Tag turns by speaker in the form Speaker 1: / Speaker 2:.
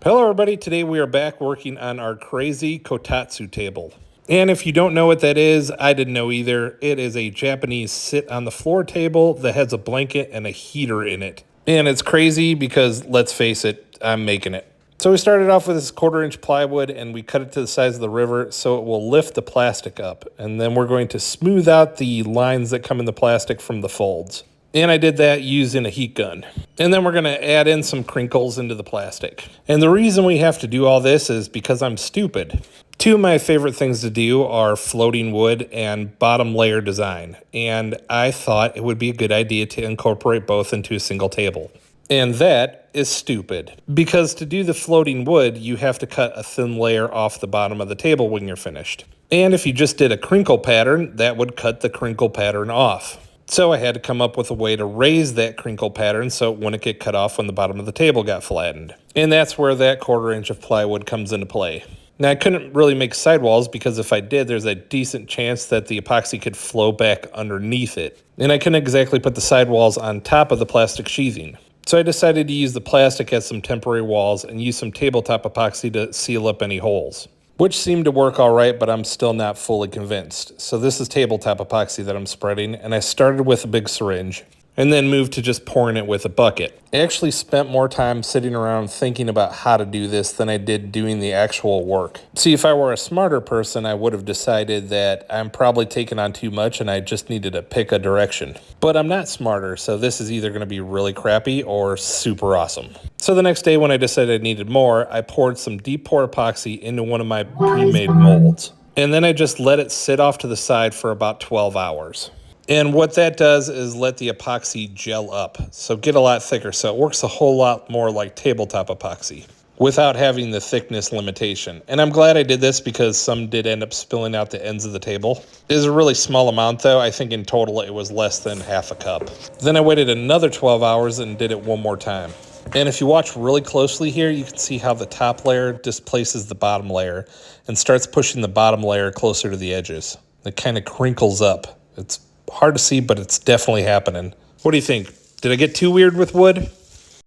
Speaker 1: Hello everybody, today we are back working on our crazy kotatsu table. And if you don't know what that is, I didn't know either. It is a Japanese sit on the floor table that has a blanket and a heater in it. And it's crazy because, let's face it, I'm making it. So we started off with this 1/4-inch plywood and we cut it to the size of the river so it will lift the plastic up. And then we're going to smooth out the lines that come in the plastic from the folds. And I did that using a heat gun. And then we're going to add in some crinkles into the plastic. And the reason we have to do all this is because I'm stupid. Two of my favorite things to do are floating wood and bottom layer design. And I thought it would be a good idea to incorporate both into a single table. And that is stupid. Because to do the floating wood, you have to cut a thin layer off the bottom of the table when you're finished. And if you just did a crinkle pattern, that would cut the crinkle pattern off. So I had to come up with a way to raise that crinkle pattern so it wouldn't get cut off when the bottom of the table got flattened. And that's where that 1/4-inch of plywood comes into play. Now I couldn't really make sidewalls because if I did, there's a decent chance that the epoxy could flow back underneath it. And I couldn't exactly put the sidewalls on top of the plastic sheathing. So I decided to use the plastic as some temporary walls and use some tabletop epoxy to seal up any holes, which seemed to work all right, but I'm still not fully convinced. So this is tabletop epoxy that I'm spreading, and I started with a big syringe and then moved to just pouring it with a bucket. I actually spent more time sitting around thinking about how to do this than I did doing the actual work. See, if I were a smarter person, I would have decided that I'm probably taking on too much and I just needed to pick a direction. But I'm not smarter, so this is either going to be really crappy or super awesome. So the next day when I decided I needed more, I poured some deep pour epoxy into one of my pre-made molds. And then I just let it sit off to the side for about 12 hours. And what that does is let the epoxy gel up, so get a lot thicker. So it works a whole lot more like tabletop epoxy without having the thickness limitation. And I'm glad I did this because some did end up spilling out the ends of the table. It is a really small amount though. I think in total it was less than half a cup. Then I waited another 12 hours and did it one more time. And if you watch really closely here, you can see how the top layer displaces the bottom layer and starts pushing the bottom layer closer to the edges. It kind of crinkles up. It's hard to see, but it's definitely happening. What do you think? Did I get too weird with wood?